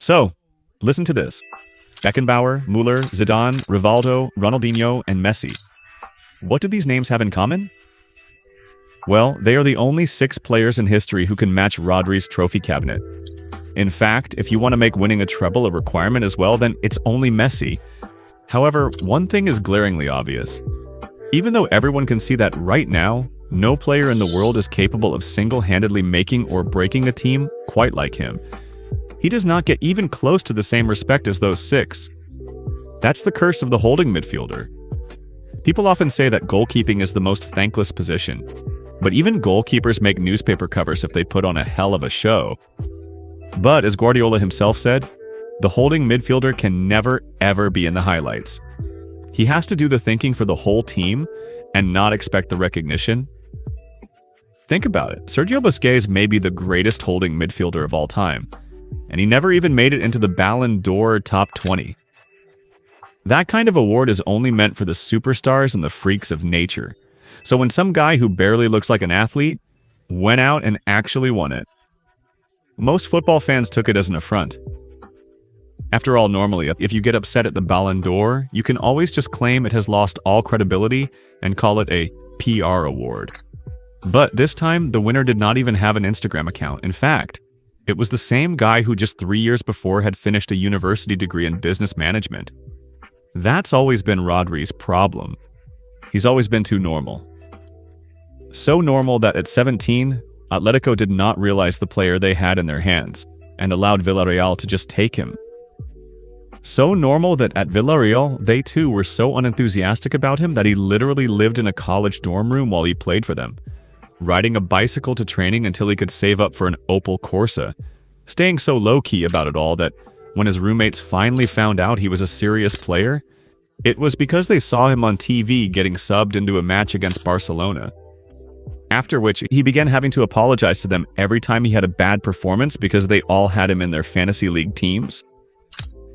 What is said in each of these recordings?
So, listen to this. Beckenbauer, Müller, Zidane, Rivaldo, Ronaldinho, and Messi. What do these names have in common? Well, they are the only 6 players in history who can match Rodri's trophy cabinet. In fact, if you want to make winning a treble a requirement as well, then it's only Messi. However, one thing is glaringly obvious. Even though everyone can see that right now, no player in the world is capable of single-handedly making or breaking a team quite like him. He does not get even close to the same respect as those 6. That's the curse of the holding midfielder. People often say that goalkeeping is the most thankless position, but even goalkeepers make newspaper covers if they put on a hell of a show. But as Guardiola himself said, the holding midfielder can never ever be in the highlights. He has to do the thinking for the whole team and not expect the recognition. Think about it. Sergio Busquets may be the greatest holding midfielder of all time, and he never even made it into the Ballon d'Or top 20. That kind of award is only meant for the superstars and the freaks of nature. So when some guy who barely looks like an athlete went out and actually won it, most football fans took it as an affront. After all, normally, if you get upset at the Ballon d'Or, you can always just claim it has lost all credibility and call it a PR award. But this time, the winner did not even have an Instagram account. In fact, it was the same guy who just 3 years before had finished a university degree in business management. That's always been Rodri's problem. He's always been too normal. So normal that at 17, Atletico did not realize the player they had in their hands and allowed Villarreal to just take him. So normal that at Villarreal, they too were so unenthusiastic about him that he literally lived in a college dorm room while he played for them, riding a bicycle to training until he could save up for an Opel Corsa, staying so low-key about it all that when his roommates finally found out he was a serious player, it was because they saw him on TV getting subbed into a match against Barcelona. After which, he began having to apologize to them every time he had a bad performance because they all had him in their fantasy league teams.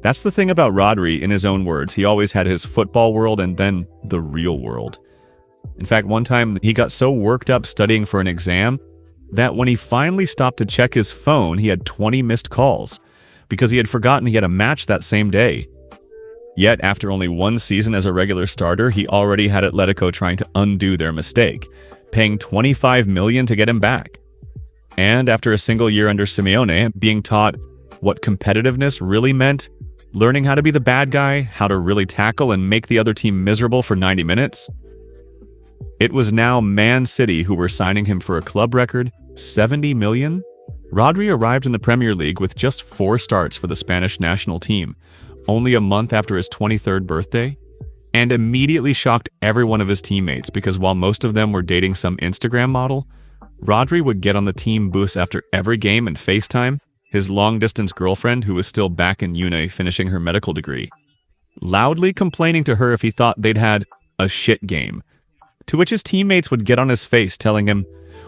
That's the thing about Rodri, in his own words. He always had his football world and then the real world. In fact, one time he got so worked up studying for an exam that when he finally stopped to check his phone, he had 20 missed calls because he had forgotten he had a match that same day. Yet, after only 1 season as a regular starter, he already had Atletico trying to undo their mistake, paying $25 million to get him back. And after a single year under Simeone, being taught what competitiveness really meant, learning how to be the bad guy, how to really tackle and make the other team miserable for 90 minutes, it was now Man City who were signing him for a club record $70 million. Rodri arrived in the Premier League with just 4 starts for the Spanish national team, only a month after his 23rd birthday, and immediately shocked every one of his teammates because while most of them were dating some Instagram model, Rodri would get on the team bus after every game and FaceTime his long-distance girlfriend who was still back in uni finishing her medical degree, loudly complaining to her if he thought they'd had a shit game, to which his teammates would get on his face telling him,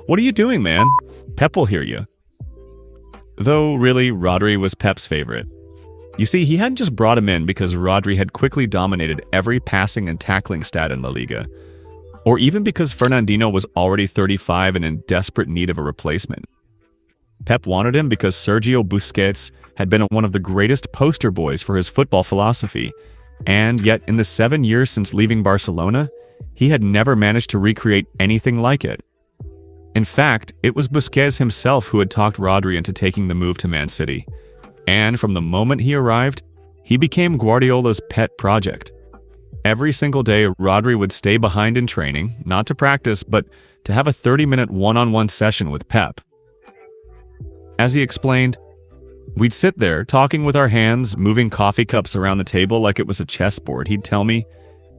"What are you doing, man? Pep will hear you." Though really, Rodri was Pep's favorite. You see, he hadn't just brought him in because Rodri had quickly dominated every passing and tackling stat in La Liga, or even because Fernandinho was already 35 and in desperate need of a replacement. Pep wanted him because Sergio Busquets had been one of the greatest poster boys for his football philosophy, and yet in the 7 years since leaving Barcelona, he had never managed to recreate anything like it. In fact, it was Busquets himself who had talked Rodri into taking the move to Man City, and from the moment he arrived, he became Guardiola's pet project. Every single day, Rodri would stay behind in training, not to practice, but to have a 30-minute one-on-one session with Pep. As he explained, we'd sit there talking with our hands, moving coffee cups around the table like it was a chessboard. He'd tell me,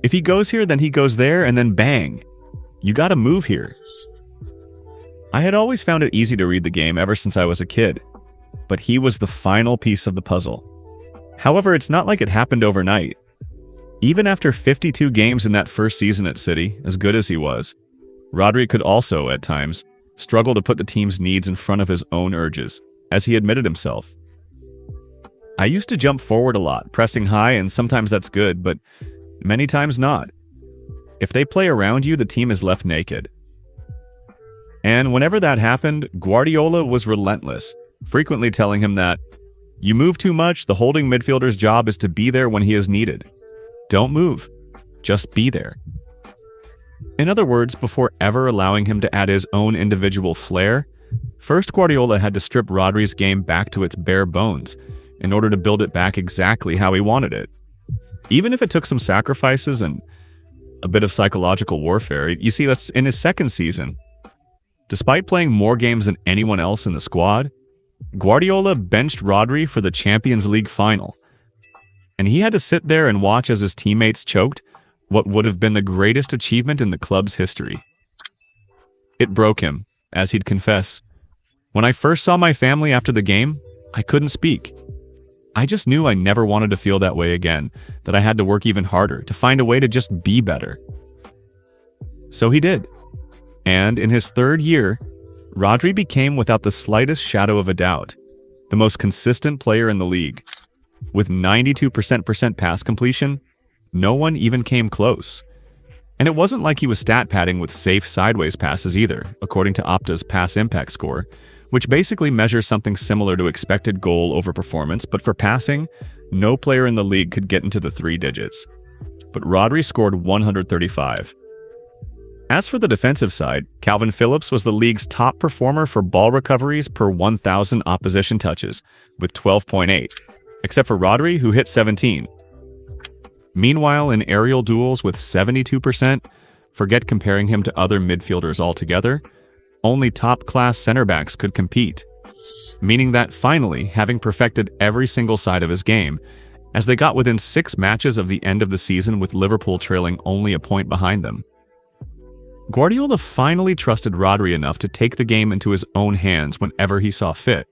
if he goes here, then he goes there, and then bang, you gotta move here. I had always found it easy to read the game ever since I was a kid, but he was the final piece of the puzzle. However, it's not like it happened overnight. Even after 52 games in that first season at City, as good as he was, Rodri could also, at times, struggle to put the team's needs in front of his own urges, as he admitted himself. I used to jump forward a lot, pressing high, and sometimes that's good, but many times not. If they play around you, the team is left naked. And whenever that happened, Guardiola was relentless, frequently telling him that You move too much, the holding midfielder's job is to be there when he is needed. Don't move. Just be there. In other words, before ever allowing him to add his own individual flair, first Guardiola had to strip Rodri's game back to its bare bones in order to build it back exactly how he wanted it. Even if it took some sacrifices and a bit of psychological warfare, you see that's in his second season. Despite playing more games than anyone else in the squad, Guardiola benched Rodri for the Champions League final. And he had to sit there and watch as his teammates choked what would have been the greatest achievement in the club's history. It broke him, as he'd confess. When I first saw my family after the game, I couldn't speak. I just knew I never wanted to feel that way again, that I had to work even harder to find a way to just be better. So he did. And in his third year, Rodri became, without the slightest shadow of a doubt, the most consistent player in the league. With 92% pass completion, no one even came close. And it wasn't like he was stat padding with safe sideways passes either, according to Opta's pass impact score, which basically measures something similar to expected goal over performance, but for passing, no player in the league could get into the 3 digits. But Rodri scored 135. As for the defensive side, Calvin Phillips was the league's top performer for ball recoveries per 1,000 opposition touches, with 12.8, except for Rodri, who hit 17. Meanwhile, in aerial duels with 72%, forget comparing him to other midfielders altogether, only top-class center-backs could compete. Meaning that finally, having perfected every single side of his game, as they got within 6 matches of the end of the season with Liverpool trailing only a point behind them. Guardiola finally trusted Rodri enough to take the game into his own hands whenever he saw fit.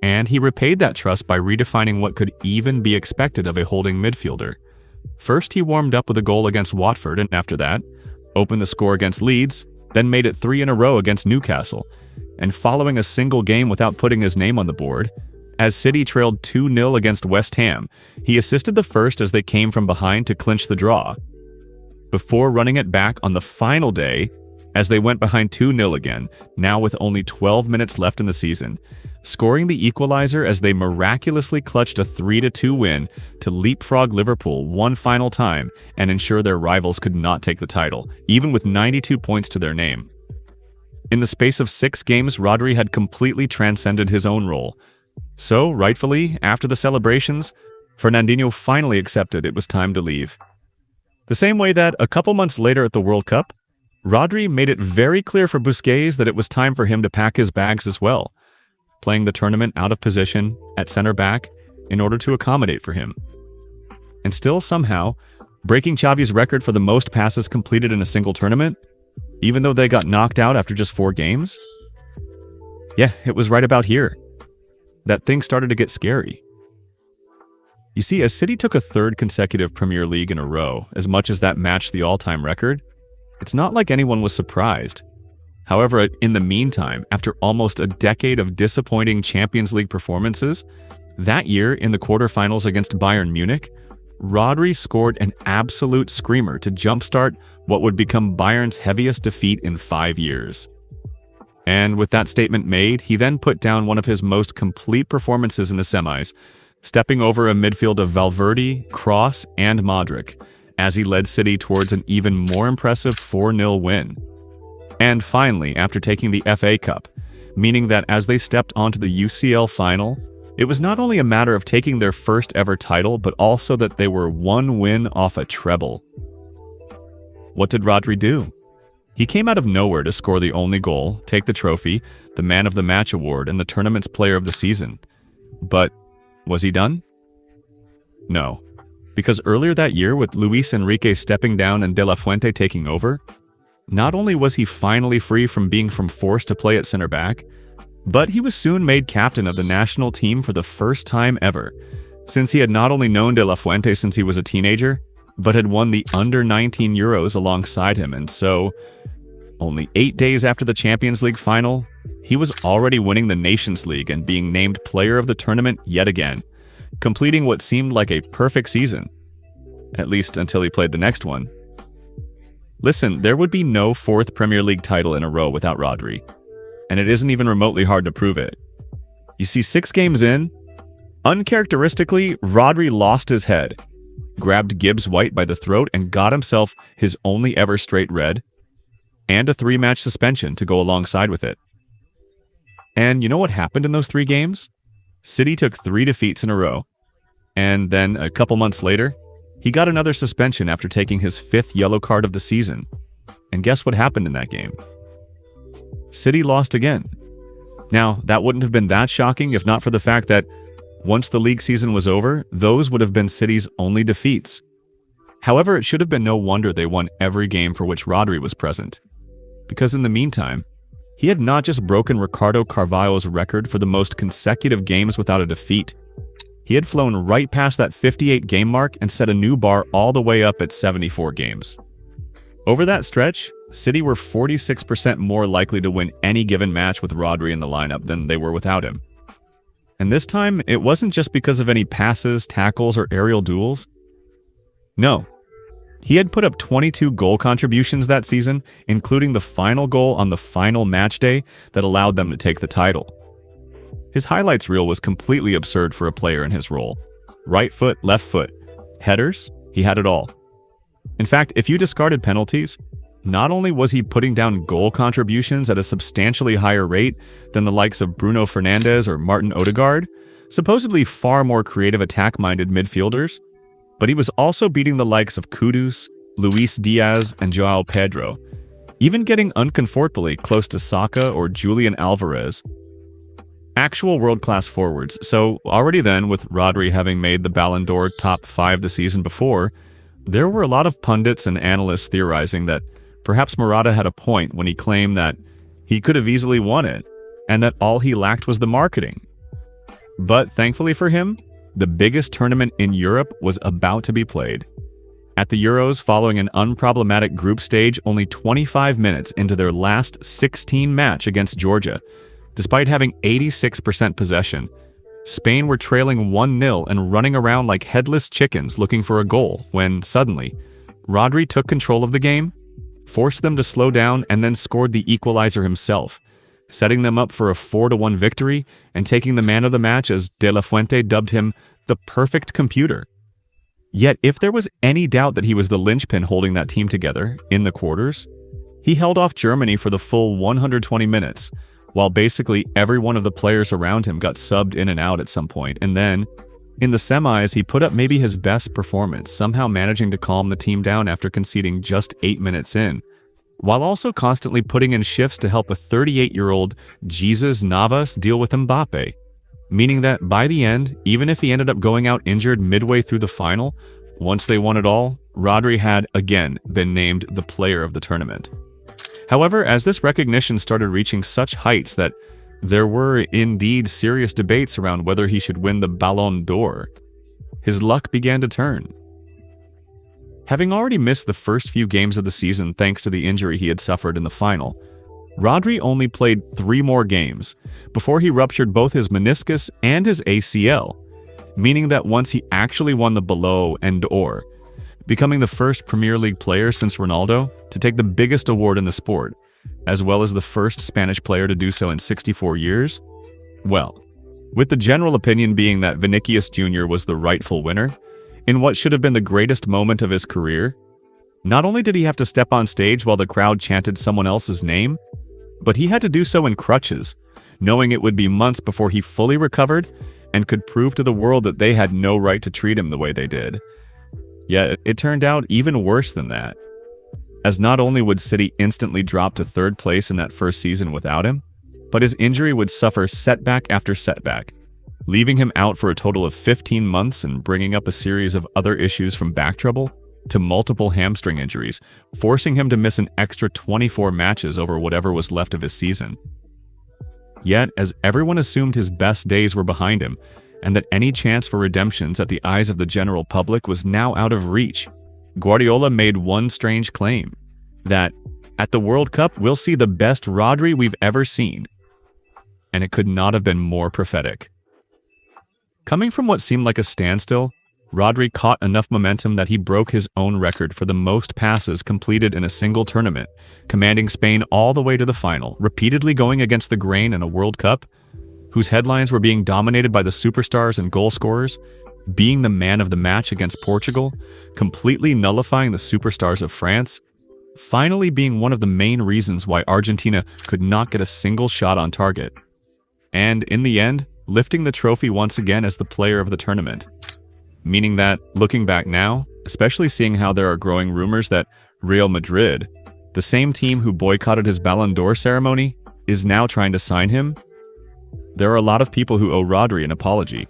And he repaid that trust by redefining what could even be expected of a holding midfielder. First, he warmed up with a goal against Watford, and after that, opened the score against Leeds, then made it 3 in a row against Newcastle. And following a single game without putting his name on the board, as City trailed 2-0 against West Ham, he assisted the first as they came from behind to clinch the draw, before running it back on the final day as they went behind 2-0 again, now with only 12 minutes left in the season, scoring the equalizer as they miraculously clutched a 3-2 win to leapfrog Liverpool one final time and ensure their rivals could not take the title, even with 92 points to their name. In the space of 6 games, Rodri had completely transcended his own role. So, rightfully, after the celebrations, Fernandinho finally accepted it was time to leave. The same way that, a couple months later at the World Cup, Rodri made it very clear for Busquets that it was time for him to pack his bags as well, playing the tournament out of position at center back in order to accommodate for him. And still somehow, breaking Xavi's record for the most passes completed in a single tournament, even though they got knocked out after just 4 games? Yeah, it was right about here that things started to get scary. You see, as City took a 3rd consecutive Premier League in a row, as much as that matched the all-time record, it's not like anyone was surprised. However, in the meantime, after almost a decade of disappointing Champions League performances, that year in the quarterfinals against Bayern Munich, Rodri scored an absolute screamer to jumpstart what would become Bayern's heaviest defeat in 5 years. And with that statement made, he then put down one of his most complete performances in the semis, stepping over a midfield of Valverde, Kroos, and Modric, as he led City towards an even more impressive 4-0 win. And finally, after taking the FA Cup, meaning that as they stepped onto the UCL final, it was not only a matter of taking their first ever title, but also that they were 1 win off a treble. What did Rodri do? He came out of nowhere to score the only goal, take the trophy, the Man of the Match award, and the tournament's Player of the Season. But was he done? No. Because earlier that year, with Luis Enrique stepping down and De La Fuente taking over, not only was he finally free from being forced to play at center back, but he was soon made captain of the national team for the first time ever, since he had not only known De La Fuente since he was a teenager, but had won the under-19 Euros alongside him, and so, only 8 days after the Champions League final, he was already winning the Nations League and being named player of the tournament yet again, completing what seemed like a perfect season, at least until he played the next one. Listen, there would be no 4th Premier League title in a row without Rodri, and it isn't even remotely hard to prove it. You see, 6 games in, Uncharacteristically, Rodri lost his head, grabbed Gibbs White by the throat, and got himself his only ever straight red, and a 3-match suspension to go alongside with it. And you know what happened in those 3 games? City took 3 defeats in a row, and then a couple months later, he got another suspension after taking his 5th yellow card of the season. And guess what happened in that game? City lost again. Now, that wouldn't have been that shocking if not for the fact that once the league season was over, those would have been City's only defeats. However, it should have been no wonder they won every game for which Rodri was present. Because in the meantime, he had not just broken Ricardo Carvalho's record for the most consecutive games without a defeat. He had flown right past that 58-game mark and set a new bar all the way up at 74 games. Over that stretch, City were 46% more likely to win any given match with Rodri in the lineup than they were without him. And this time, it wasn't just because of any passes, tackles, or aerial duels. No. He had put up 22 goal contributions that season, including the final goal on the final match day that allowed them to take the title. His highlights reel was completely absurd for a player in his role. Right foot, left foot. Headers, he had it all. In fact, if you discarded penalties, not only was he putting down goal contributions at a substantially higher rate than the likes of Bruno Fernandes or Martin Odegaard, supposedly far more creative attack-minded midfielders, but he was also beating the likes of Kudus, Luis Diaz, and Joao Pedro, even getting uncomfortably close to Saka or Julian Alvarez. Actual world-class forwards, so already then, with Rodri having made the Ballon d'Or top 5 the season before, there were a lot of pundits and analysts theorizing that perhaps Morata had a point when he claimed that he could have easily won it, and that all he lacked was the marketing. But thankfully for him, the biggest tournament in Europe was about to be played. At the Euros, following an unproblematic group stage only 25 minutes into their last 16 match against Georgia, despite having 86% possession, Spain were trailing 1-0 and running around like headless chickens looking for a goal when, suddenly, Rodri took control of the game, forced them to slow down, and then scored the equalizer himself, setting them up for a 4-1 victory and taking the man of the match as De La Fuente dubbed him the perfect computer. Yet if there was any doubt that he was the linchpin holding that team together in the quarters, he held off Germany for the full 120 minutes, while basically every one of the players around him got subbed in and out at some point, and then, in the semis, he put up maybe his best performance, somehow managing to calm the team down after conceding just 8 minutes in, while also constantly putting in shifts to help a 38-year-old Jesus Navas deal with Mbappe, meaning that by the end, even if he ended up going out injured midway through the final, once they won it all, Rodri had, again, been named the player of the tournament. However, as this recognition started reaching such heights that there were indeed serious debates around whether he should win the Ballon d'Or, his luck began to turn. Having already missed the first few games of the season thanks to the injury he had suffered in the final, Rodri only played 3 more games before he ruptured both his meniscus and his ACL, meaning that once he actually won the Ballon d'Or, becoming the first Premier League player since Ronaldo to take the biggest award in the sport, as well as the first Spanish player to do so in 64 years, well, with the general opinion being that Vinicius Jr. was the rightful winner, in what should have been the greatest moment of his career, not only did he have to step on stage while the crowd chanted someone else's name, but he had to do so in crutches, knowing it would be months before he fully recovered and could prove to the world that they had no right to treat him the way they did. Yet it turned out even worse than that, as not only would City instantly drop to 3rd place in that first season without him, but his injury would suffer setback after setback, leaving him out for a total of 15 months and bringing up a series of other issues from back trouble to multiple hamstring injuries, forcing him to miss an extra 24 matches over whatever was left of his season. Yet, as everyone assumed his best days were behind him, and that any chance for redemptions at the eyes of the general public was now out of reach, Guardiola made one strange claim, that at the World Cup we'll see the best Rodri we've ever seen. And it could not have been more prophetic. Coming from what seemed like a standstill, Rodri caught enough momentum that he broke his own record for the most passes completed in a single tournament, commanding Spain all the way to the final, repeatedly going against the grain in a World Cup. whose headlines were being dominated by the superstars and goal scorers, being the man of the match against Portugal, completely nullifying the superstars of France, finally being one of the main reasons why Argentina could not get a single shot on target. And in the end, lifting the trophy once again as the player of the tournament. Meaning that, looking back now, especially seeing how there are growing rumors that Real Madrid, the same team who boycotted his Ballon d'Or ceremony, is now trying to sign him, there are a lot of people who owe Rodri an apology.